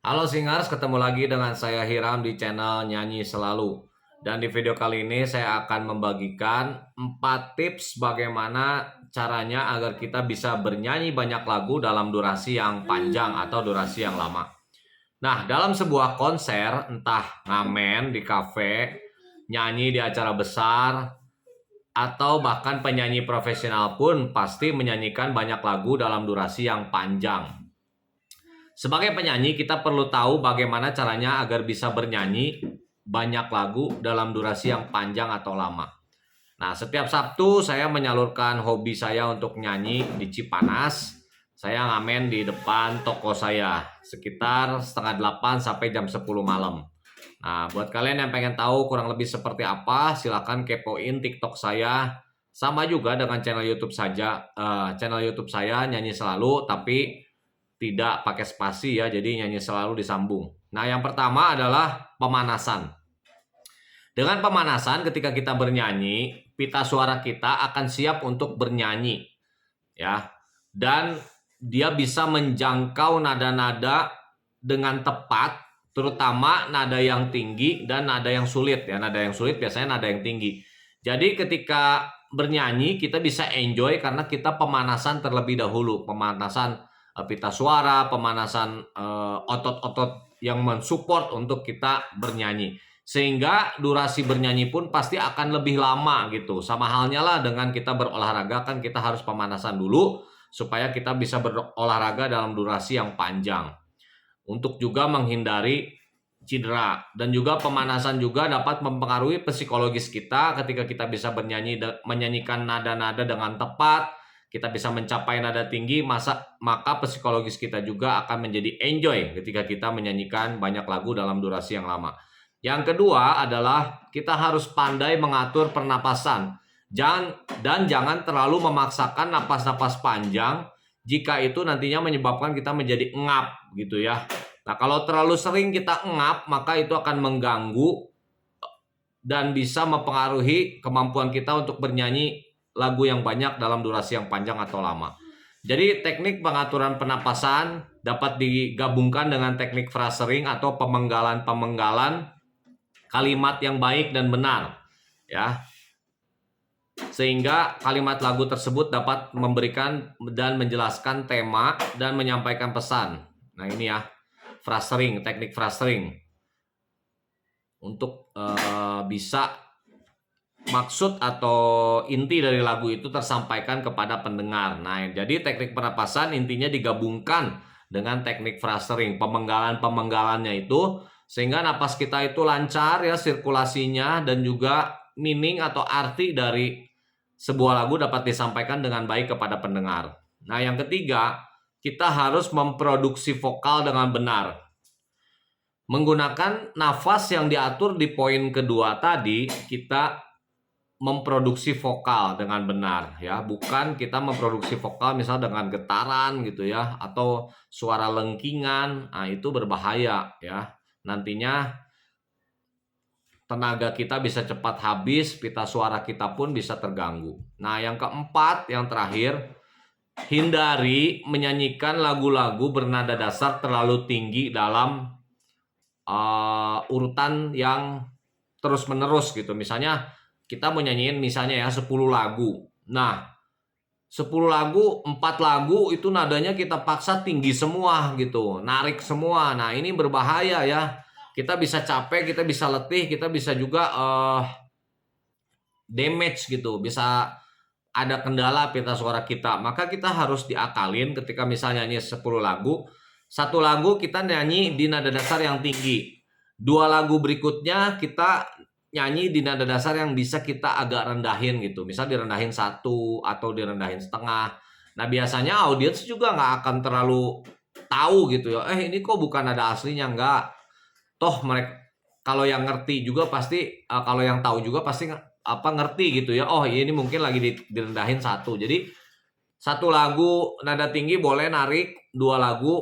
Halo Singers, ketemu lagi dengan saya Hiram di channel Nyanyi Selalu. Dan di video kali ini saya akan membagikan 4 tips bagaimana caranya agar kita bisa bernyanyi banyak lagu dalam durasi yang panjang atau durasi yang lama. Nah, dalam sebuah konser, entah ngamen di kafe, nyanyi di acara besar, atau bahkan penyanyi profesional pun pasti menyanyikan banyak lagu dalam durasi yang panjang. Sebagai penyanyi, kita perlu tahu bagaimana caranya agar bisa bernyanyi banyak lagu dalam durasi yang panjang atau lama. Nah, setiap Sabtu saya menyalurkan hobi saya untuk nyanyi di Cipanas. Saya ngamen di depan toko saya sekitar setengah 8 sampai jam 10 malam. Nah, buat kalian yang pengen tahu kurang lebih seperti apa, silahkan kepoin TikTok saya. Sama juga dengan channel YouTube channel YouTube saya Nyanyi Selalu, tapi tidak pakai spasi ya, jadi nyanyi selalu disambung. Nah, yang pertama adalah pemanasan. Dengan pemanasan, ketika kita bernyanyi, pita suara kita akan siap untuk bernyanyi, ya. Dan dia bisa menjangkau nada-nada dengan tepat, terutama nada yang tinggi dan nada yang sulit ya. Nada yang sulit biasanya nada yang tinggi. Jadi ketika bernyanyi kita bisa enjoy karena kita pemanasan terlebih dahulu, pemanasan pita suara, pemanasan otot-otot yang mensupport untuk kita bernyanyi. Sehingga durasi bernyanyi pun pasti akan lebih lama gitu. Sama halnya lah dengan kita berolahraga, kan kita harus pemanasan dulu supaya kita bisa berolahraga dalam durasi yang panjang. Untuk juga menghindari cedera, dan juga pemanasan juga dapat mempengaruhi psikologis kita ketika kita bisa menyanyikan nada-nada dengan tepat, kita bisa mencapai nada tinggi, maka psikologis kita juga akan menjadi enjoy ketika kita menyanyikan banyak lagu dalam durasi yang lama. Yang kedua adalah kita harus pandai mengatur pernapasan. Jangan terlalu memaksakan napas-napas panjang, jika itu nantinya menyebabkan kita menjadi engap gitu ya. Nah, kalau terlalu sering kita engap, maka itu akan mengganggu dan bisa mempengaruhi kemampuan kita untuk bernyanyi lagu yang banyak dalam durasi yang panjang atau lama. Jadi teknik pengaturan pernapasan dapat digabungkan dengan teknik phrasing atau pemenggalan kalimat yang baik dan benar, ya. Sehingga kalimat lagu tersebut dapat memberikan dan menjelaskan tema dan menyampaikan pesan. Nah, ini ya, teknik phrasing untuk bisa maksud atau inti dari lagu itu tersampaikan kepada pendengar. Nah, jadi teknik pernapasan intinya digabungkan dengan teknik phrasing, pemenggalannya itu, sehingga napas kita itu lancar ya sirkulasinya, dan juga meaning atau arti dari sebuah lagu dapat disampaikan dengan baik kepada pendengar. Nah, yang ketiga, kita harus memproduksi vokal dengan benar. Menggunakan nafas yang diatur di poin kedua tadi, kita memproduksi vokal dengan benar ya, bukan kita memproduksi vokal misal dengan getaran gitu ya, atau suara lengkingan. Nah, itu berbahaya ya. Nantinya tenaga kita bisa cepat habis, pita suara kita pun bisa terganggu. Nah, yang keempat, yang terakhir, hindari menyanyikan lagu-lagu bernada dasar terlalu tinggi dalam urutan yang terus-menerus gitu. Misalnya kita mau nyanyiin misalnya ya 10 lagu. Nah, 10 lagu, 4 lagu itu nadanya kita paksa tinggi semua gitu, narik semua. Nah, ini berbahaya ya. Kita bisa capek, kita bisa letih, kita bisa juga damage gitu, bisa ada kendala pita suara kita. Maka kita harus diakalin ketika misalnya nyanyi 10 lagu, satu lagu kita nyanyi di nada dasar yang tinggi, 2 lagu berikutnya kita nyanyi di nada dasar yang bisa kita agak rendahin gitu, misal direndahin 1 atau direndahin setengah. Nah, biasanya audiens juga nggak akan terlalu tahu gitu ya, ini kok bukan nada aslinya. Nggak, toh mereka kalau yang ngerti juga pasti kalau yang tahu juga pasti ngerti gitu ya, oh ini mungkin lagi direndahin 1. Jadi 1 lagu nada tinggi boleh narik, 2 lagu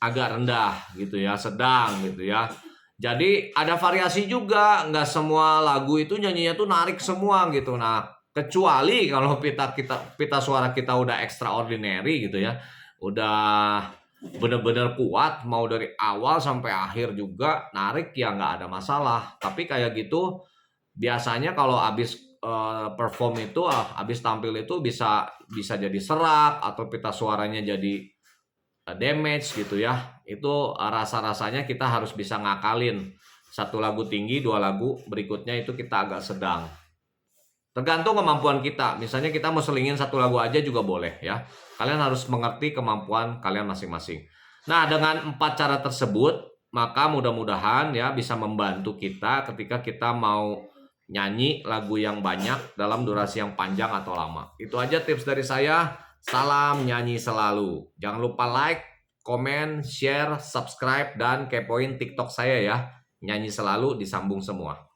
agak rendah gitu ya, sedang gitu ya. Jadi ada variasi juga, nggak semua lagu itu nyanyinya tuh narik semua gitu. Nah, kecuali kalau pita suara kita udah extraordinary gitu ya, udah bener-bener kuat, mau dari awal sampai akhir juga narik ya nggak ada masalah. Tapi kayak gitu biasanya kalau habis perform itu, habis tampil itu bisa bisa jadi serak atau pita suaranya jadi damage gitu ya. Itu rasa-rasanya kita harus bisa ngakalin. Satu lagu tinggi, dua lagu berikutnya itu kita agak sedang. Tergantung kemampuan kita. Misalnya kita mau selingin satu lagu aja juga boleh ya. Kalian harus mengerti kemampuan kalian masing-masing. Nah, dengan 4 cara tersebut, maka mudah-mudahan ya bisa membantu kita ketika kita mau nyanyi lagu yang banyak dalam durasi yang panjang atau lama. Itu aja tips dari saya. Salam nyanyi selalu. Jangan lupa like, komen, share, subscribe, dan kepoin TikTok saya ya. Nyanyi selalu disambung semua.